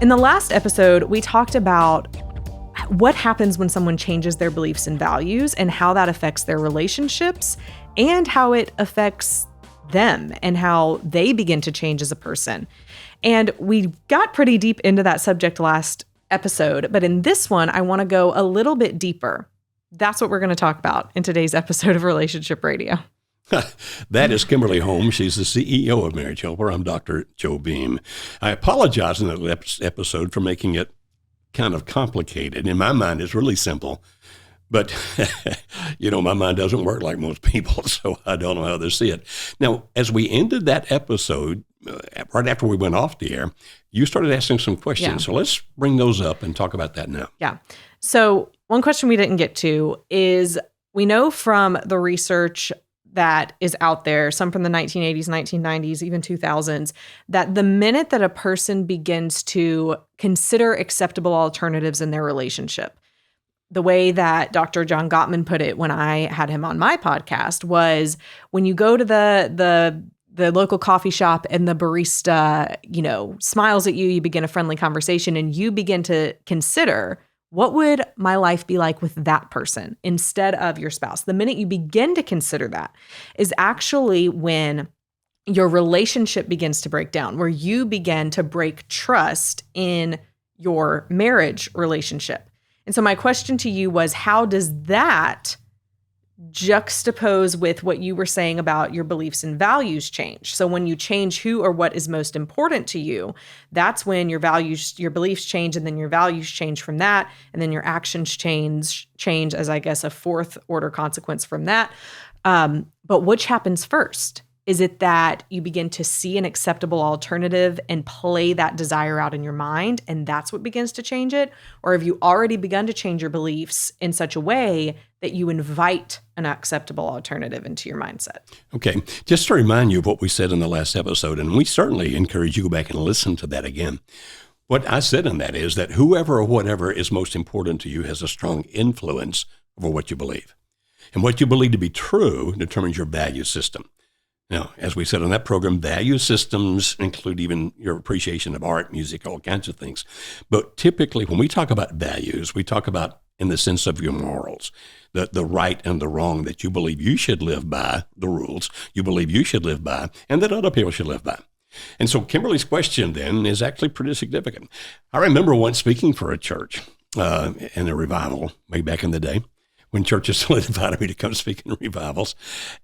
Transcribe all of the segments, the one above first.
In the last episode, we talked about what happens when someone changes their beliefs and values and how that affects their relationships and how it affects them and how they begin to change as a person. And we got pretty deep into that subject last episode, but in this one, I want to go a little bit deeper. That's what we're going to talk about in today's episode of Relationship Radio. That is Kimberly Holmes. She's the CEO of Marriage Helper. I'm Dr. Joe Beam. I apologize in that episode for making it kind of complicated. In my mind, it's really simple. But, my mind doesn't work like most people, so I don't know how they see it. Now, as we ended that episode, right after we went off the air, you started asking some questions. Yeah. So let's bring those up and talk about that now. Yeah. So one question we didn't get to is, we know from the research that is out there, some from the 1980s, 1990s, even 2000s, that the minute that a person begins to consider acceptable alternatives in their relationship, the way that Dr. John Gottman put it when I had him on my podcast was, when you go to the local coffee shop and the barista, smiles at you, you begin a friendly conversation and you begin to consider, what would my life be like with that person instead of your spouse? The minute you begin to consider that is actually when your relationship begins to break down, where you begin to break trust in your marriage relationship. And so my question to you was, how does that juxtapose with what you were saying about your beliefs and values change? So when you change who or what is most important to you, that's when your values, your beliefs change, and then your values change from that, and then your actions change as, I guess, a fourth order consequence from that. But which happens first? Is it that you begin to see an acceptable alternative and play that desire out in your mind, and that's what begins to change it? Or have you already begun to change your beliefs in such a way that you invite an acceptable alternative into your mindset? Okay, just to remind you of what we said in the last episode, and we certainly encourage you to go back and listen to that again. What I said in that is that whoever or whatever is most important to you has a strong influence over what you believe. And what you believe to be true determines your value system. Now, as we said on that program, value systems include even your appreciation of art, music, all kinds of things. But typically, when we talk about values, we talk about in the sense of your morals, the right and the wrong that you believe you should live by, the rules you believe you should live by, and that other people should live by. And so Kimberly's question then is actually pretty significant. I remember once speaking for a church in a revival way back in the day, when churches invited me to come speak in revivals.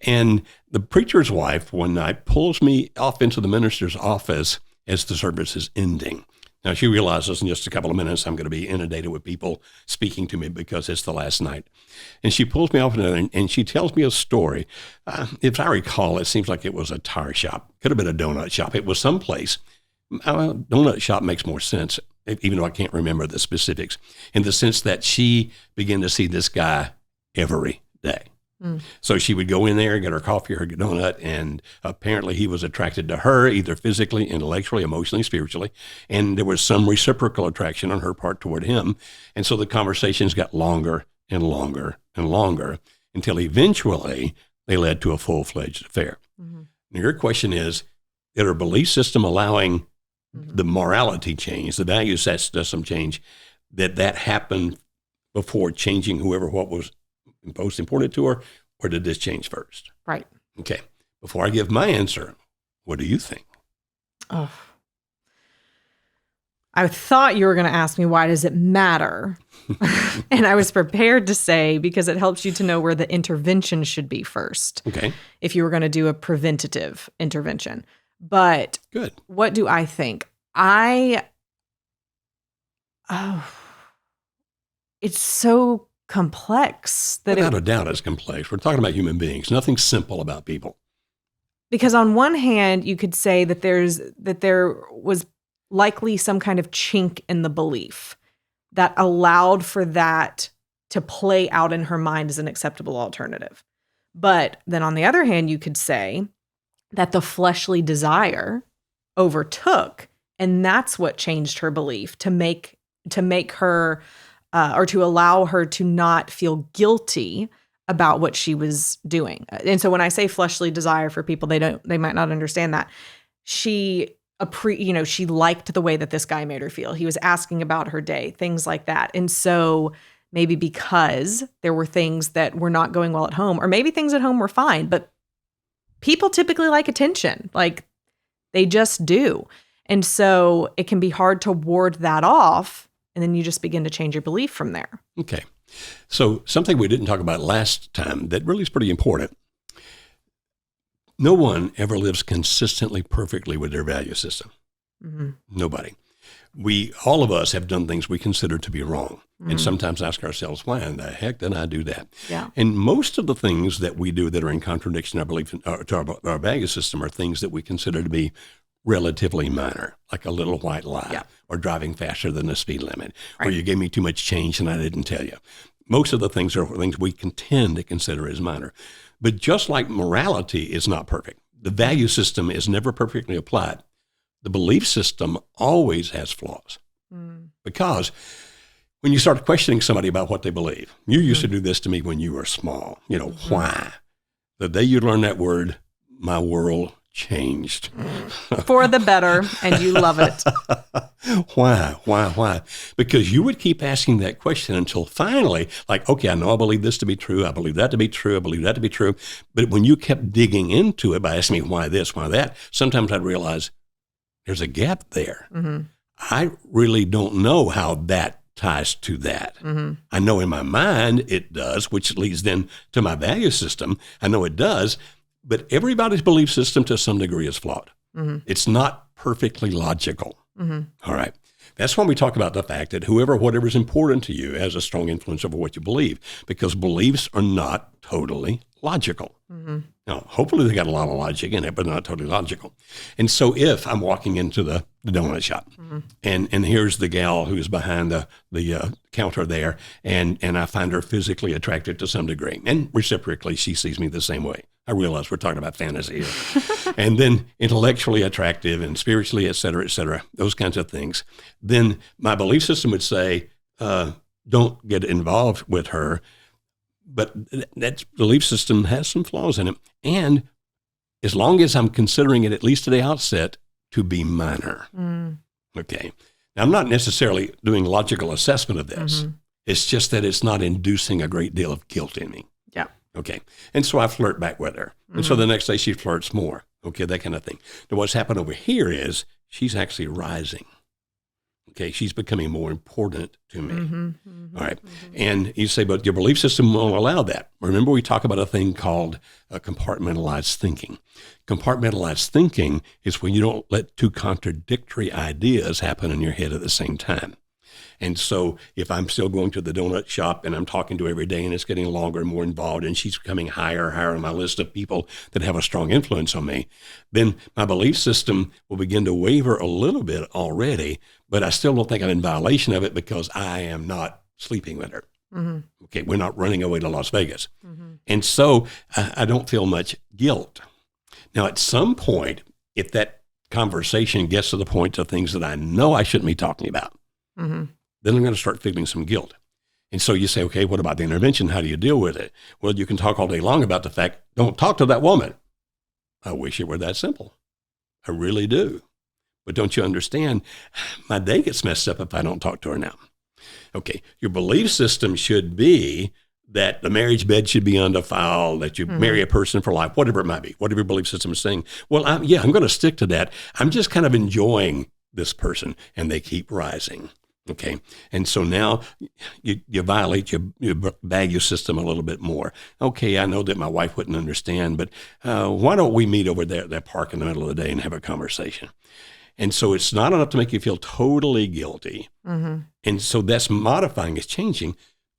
And the preacher's wife one night pulls me off into the minister's office as the service is ending. Now, she realizes in just a couple of minutes I'm going to be inundated with people speaking to me because it's the last night. And she pulls me off and she tells me a story. If I recall, it seems like it was a tire shop. Could have been a donut shop. It was someplace. Donut shop makes more sense, even though I can't remember the specifics, in the sense that she began to see this guy every day. So she would go in there, get her coffee or her donut, and apparently he was attracted to her, either physically, intellectually, emotionally, spiritually, and there was some reciprocal attraction on her part toward him. And so the conversations got longer and longer and longer until eventually they led to a full-fledged affair. Mm-hmm. Now your question is her belief system allowing the morality change, the value system change, that happened before changing what was most important to her, or did this change first? Right. Okay. Before I give my answer, what do you think? Oh, I thought you were going to ask me, why does it matter? And I was prepared to say, because it helps you to know where the intervention should be first. Okay. If you were going to do a preventative intervention. But good. What do I think? It's so complex that without a doubt it's complex. We're talking about human beings. Nothing simple about people. Because on one hand, you could say that there was likely some kind of chink in the belief that allowed for that to play out in her mind as an acceptable alternative. But then on the other hand, you could say that the fleshly desire overtook, and that's what changed her belief to make her or to allow her to not feel guilty about what she was doing. And so when I say fleshly desire, for people they might not understand that, she she liked the way that this guy made her feel. He was asking about her day, things like that. And so maybe because there were things that were not going well at home, or maybe things at home were fine, but people typically like attention. Like they just do. And so it can be hard to ward that off. And then you just begin to change your belief from there. Okay. So something we didn't talk about last time that really is pretty important. No one ever lives consistently perfectly with their value system. Mm-hmm. Nobody. All of us have done things we consider to be wrong. Mm-hmm. And sometimes ask ourselves, why in the heck did I do that? Yeah. And most of the things that we do that are in contradiction, I believe, to our value system are things that we consider to be relatively minor, like a little white lie, or driving faster than the speed limit, or you gave me too much change and I didn't tell you. Most of the things are things we tend to consider as minor. But just like morality is not perfect, the value system is never perfectly applied. The belief system always has flaws. Because when you start questioning somebody about what they believe, you used to do this to me when you were small. Why? The day you learn that word, my world changed. For the better, and you love it. Why? Because you would keep asking that question until finally, like, okay, I know I believe this to be true. I believe that to be true. I believe that to be true. But when you kept digging into it by asking me why this, why that, sometimes I'd realize there's a gap there. Mm-hmm. I really don't know how that ties to that. Mm-hmm. I know in my mind it does, which leads then to my value system. I know it does. But everybody's belief system to some degree is flawed. Mm-hmm. It's not perfectly logical. Mm-hmm. All right. That's when we talk about the fact that whatever is important to you has a strong influence over what you believe, because beliefs are not totally logical. Mm-hmm. Now, hopefully they got a lot of logic in it, but not totally logical. And so if I'm walking into the donut shop and here's the gal who's behind the counter there, and I find her physically attractive to some degree, and reciprocally she sees me the same way. I realize we're talking about fantasy here. And then intellectually attractive and spiritually, et cetera, those kinds of things. Then my belief system would say, don't get involved with her. But that belief system has some flaws in it. And as long as I'm considering it, at least at the outset, to be minor. Okay. Now, I'm not necessarily doing logical assessment of this. Mm-hmm. It's just that it's not inducing a great deal of guilt in me. Yeah. Okay. And so I flirt back with her. And so the next day she flirts more. Okay, that kind of thing. Now, what's happened over here is she's actually rising. Okay, she's becoming more important to me. Mm-hmm, mm-hmm, all right. Mm-hmm. And you say, but your belief system won't allow that. Remember, we talk about a thing called compartmentalized thinking. Compartmentalized thinking is when you don't let two contradictory ideas happen in your head at the same time. And so if I'm still going to the donut shop and I'm talking to her every day and it's getting longer and more involved and she's becoming higher on my list of people that have a strong influence on me, then my belief system will begin to waver a little bit already, but I still don't think I'm in violation of it because I am not sleeping with her. Mm-hmm. Okay, we're not running away to Las Vegas. Mm-hmm. And so I don't feel much guilt. Now, at some point, if that conversation gets to the point of things that I know I shouldn't be talking about, then I'm going to start feeling some guilt. And so you say, okay, what about the intervention? How do you deal with it? Well, you can talk all day long about the fact, don't talk to that woman. I wish it were that simple. I really do. But don't you understand? My day gets messed up if I don't talk to her now. Okay, your belief system should be that the marriage bed should be undefiled, that you marry a person for life, whatever it might be, whatever your belief system is saying. Well, I'm going to stick to that. I'm just kind of enjoying this person, and they keep rising. Okay, and so now you violate your value system a little bit more. Okay, I know that my wife wouldn't understand, but why don't we meet over there at that park in the middle of the day and have a conversation? And so it's not enough to make you feel totally guilty. Mm-hmm. And so that's modifying, it's changing,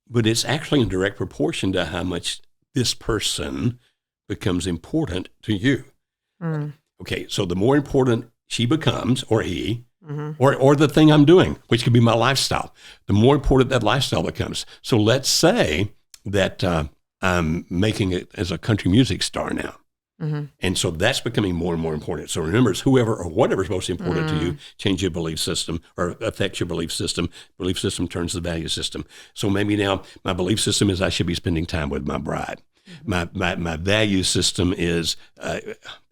but it's actually in direct proportion to how much this person becomes important to you. Mm. Okay, so the more important she becomes, or he, or the thing I'm doing, which could be my lifestyle, the more important that lifestyle becomes. So let's say that I'm making it as a country music star now. Mm-hmm. And so that's becoming more and more important. So remember, it's whoever or whatever's most important to you, change your belief system or affects your belief system. Belief system turns the value system. So maybe now my belief system is I should be spending time with my bride. Mm-hmm. My value system is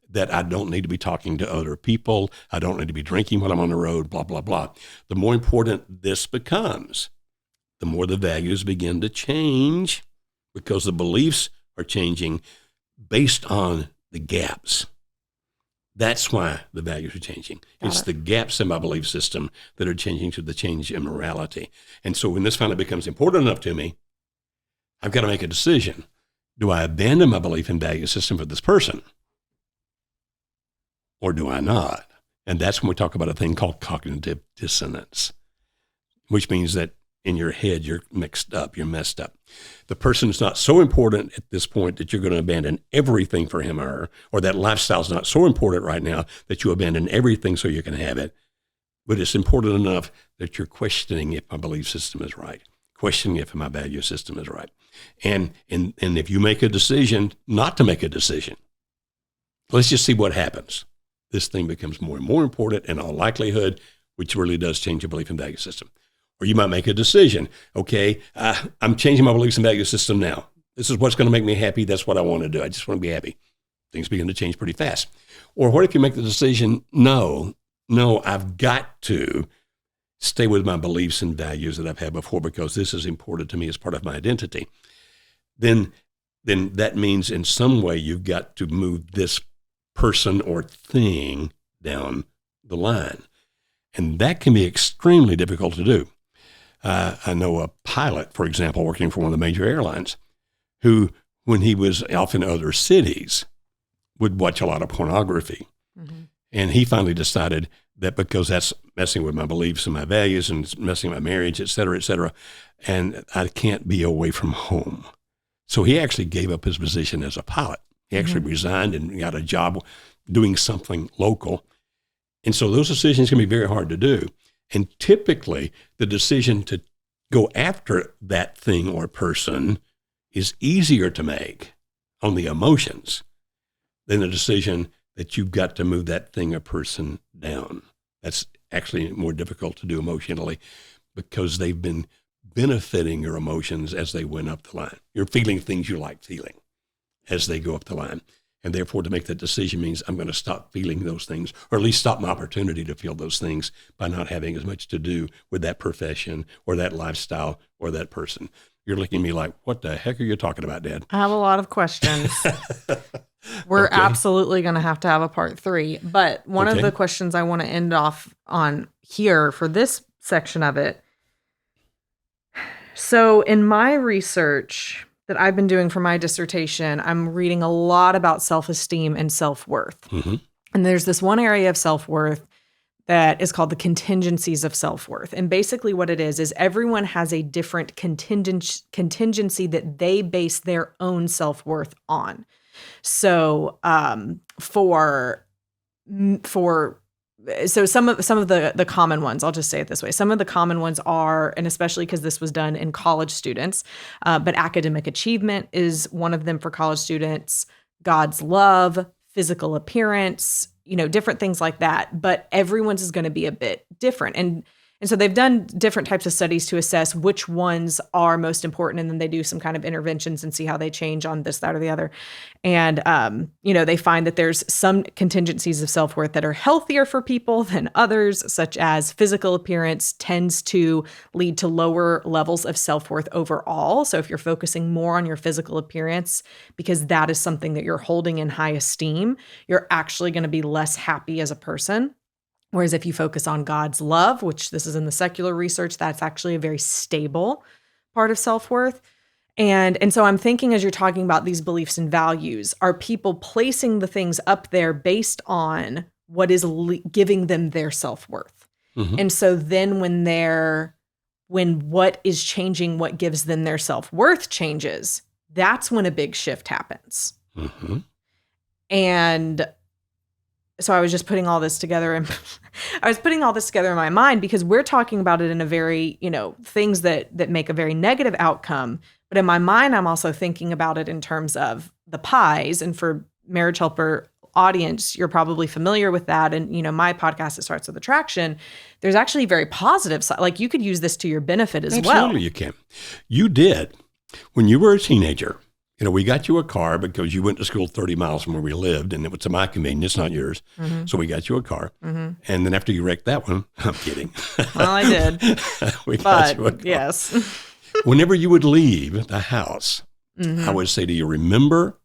that I don't need to be talking to other people. I don't need to be drinking while I'm on the road, blah, blah, blah. The more important this becomes, the more the values begin to change because the beliefs are changing based on the gaps. That's why the values are changing. It's the gaps in my belief system that are changing to the change in morality. And so when this finally becomes important enough to me, I've got to make a decision. Do I abandon my belief and value system for this person? Or do I not? And that's when we talk about a thing called cognitive dissonance, which means that in your head, you're mixed up, you're messed up. The person's not so important at this point that you're going to abandon everything for him or her, or that lifestyle's not so important right now that you abandon everything so you can have it. But it's important enough that you're questioning if my belief system is right, questioning if my value system is right. And if you make a decision not to make a decision, let's just see what happens. This thing becomes more and more important in all likelihood, which really does change your belief and value system. Or you might make a decision. Okay, I'm changing my beliefs and value system now. This is what's going to make me happy. That's what I want to do. I just want to be happy. Things begin to change pretty fast. Or what if you make the decision, no, I've got to stay with my beliefs and values that I've had before because this is important to me as part of my identity. Then that means in some way you've got to move this person or thing down the line. And that can be extremely difficult to do. I know a pilot, for example, working for one of the major airlines, who, when he was off in other cities, would watch a lot of pornography. Mm-hmm. And he finally decided that because that's messing with my beliefs and my values and messing with my marriage, et cetera, and I can't be away from home. So he actually gave up his position as a pilot. He actually resigned and got a job doing something local. And so those decisions can be very hard to do. And typically, the decision to go after that thing or person is easier to make on the emotions than the decision that you've got to move that thing or person down. That's actually more difficult to do emotionally because they've been benefiting your emotions as they went up the line. You're feeling things you like feeling as they go up the line. And therefore, to make that decision means I'm going to stop feeling those things, or at least stop my opportunity to feel those things by not having as much to do with that profession or that lifestyle or that person. You're looking at me like, what the heck are you talking about, Dad? I have a lot of questions. We're absolutely going to have a part 3. But one of the questions I want to end off on here for this section of it. So in my research that I've been doing for my dissertation, I'm reading a lot about self-esteem and self-worth. Mm-hmm. And there's this one area of self-worth that is called the contingencies of self-worth. And basically what it is everyone has a different contingency that they base their own self-worth on. So So some of the common ones, I'll just say it this way. Some of the common ones are, and especially because this was done in college students, but academic achievement is one of them for college students, God's love, physical appearance, different things like that. But everyone's is going to be a bit different. And so they've done different types of studies to assess which ones are most important. And then they do some kind of interventions and see how they change on this, that, or the other. And, they find that there's some contingencies of self-worth that are healthier for people than others, such as physical appearance tends to lead to lower levels of self-worth overall. So if you're focusing more on your physical appearance, because that is something that you're holding in high esteem, you're actually going to be less happy as a person. Whereas if you focus on God's love, which this is in the secular research, that's actually a very stable part of self-worth. And so I'm thinking as you're talking about these beliefs and values, are people placing the things up there based on what is giving them their self-worth? Mm-hmm. And so then when what is changing, what gives them their self-worth changes, that's when a big shift happens. Mm-hmm. And so I was just putting all this together and I was putting all this together in my mind because we're talking about it in a very, things that make a very negative outcome. But in my mind, I'm also thinking about it in terms of the pies. And for Marriage Helper audience, you're probably familiar with that. And, my podcast, It Starts with Attraction, there's actually a very positive side. Like you could use this to your benefit as well. Absolutely, you can. You did. When you were a teenager, We got you a car because you went to school 30 miles from where we lived, and it was to my convenience, not yours. Mm-hmm. So we got you a car. Mm-hmm. And then after you wrecked that one, I'm kidding. Well, I did. got you a car. Yes. Whenever you would leave the house, Mm-hmm. I would say to you, remember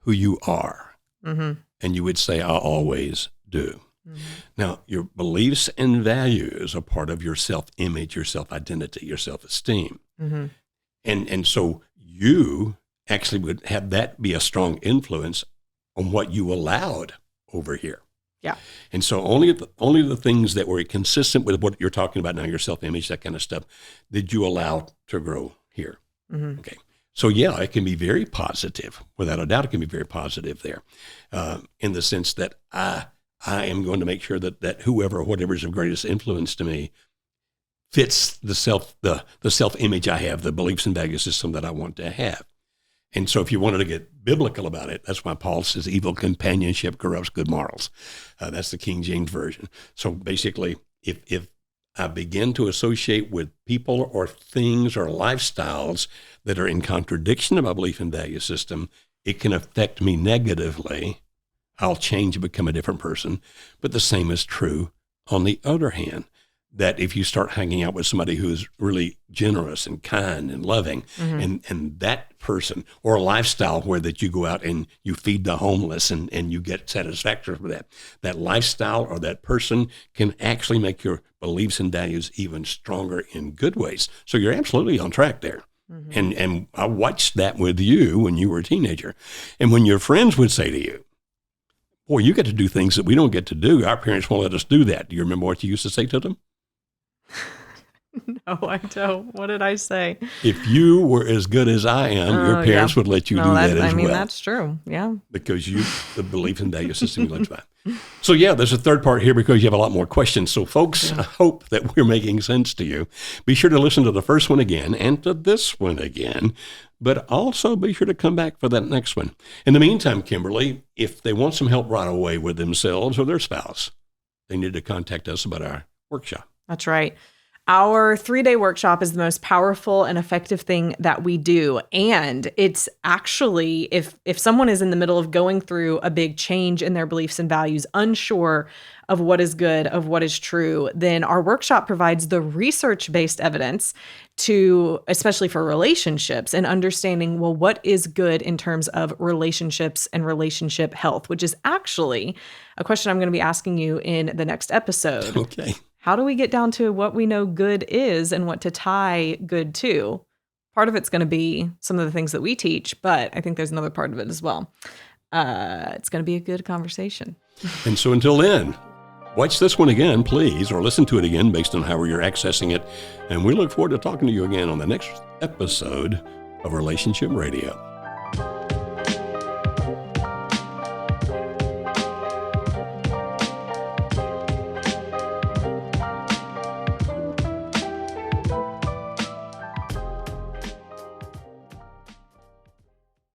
who you are. Mm-hmm. And you would say, I always do. Mm-hmm. Now, your beliefs and values are part of your self-image, your self-identity, your self-esteem. Mm-hmm. And so you actually would have that be a strong influence on what you allowed over here. Yeah. And so only the things that were consistent with what you're talking about now, your self-image, that kind of stuff, did you allow to grow here. Mm-hmm. Okay. So yeah, it can be very positive. Without a doubt, it can be very positive there, in the sense that I am going to make sure that whoever or whatever is of greatest influence to me fits the self-image I have, the beliefs and value system that I want to have. And so if you wanted to get biblical about it, that's why Paul says evil companionship corrupts good morals. That's the King James Version. So basically, if I begin to associate with people or things or lifestyles that are in contradiction to my belief and value system, it can affect me negatively. I'll change and become a different person. But the same is true on the other hand, that if you start hanging out with somebody who is really generous and kind and loving, Mm-hmm. and that person, or a lifestyle where that you go out and you feed the homeless and you get satisfaction from that lifestyle or that person can actually make your beliefs and values even stronger in good ways. So you're absolutely on track there. Mm-hmm. And I watched that with you when you were a teenager. And when your friends would say to you, boy, you get to do things that we don't get to do. Our parents won't let us do that. Do you remember what you used to say to them? No, I don't. What did I say? If you were as good as I am, your parents would let you do that as well. That's true. Yeah. Because the belief and value system you live by. So yeah, there's a third part here because you have a lot more questions. So folks, I hope that we're making sense to you. Be sure to listen to the first one again and to this one again, but also be sure to come back for that next one. In the meantime, Kimberly, if they want some help right away with themselves or their spouse, they need to contact us about our workshop. That's right. Our 3-day workshop is the most powerful and effective thing that we do. And it's actually, if someone is in the middle of going through a big change in their beliefs and values, unsure of what is good, of what is true, then our workshop provides the research-based evidence to, especially for relationships, and understanding, well, what is good in terms of relationships and relationship health, which is actually a question I'm going to be asking you in the next episode. Okay. How do we get down to what we know good is and what to tie good to? Part of it's going to be some of the things that we teach, but I think there's another part of it as well. It's going to be a good conversation. And so until then, watch this one again, please, or listen to it again based on how you're accessing it. And we look forward to talking to you again on the next episode of Relationship Radio.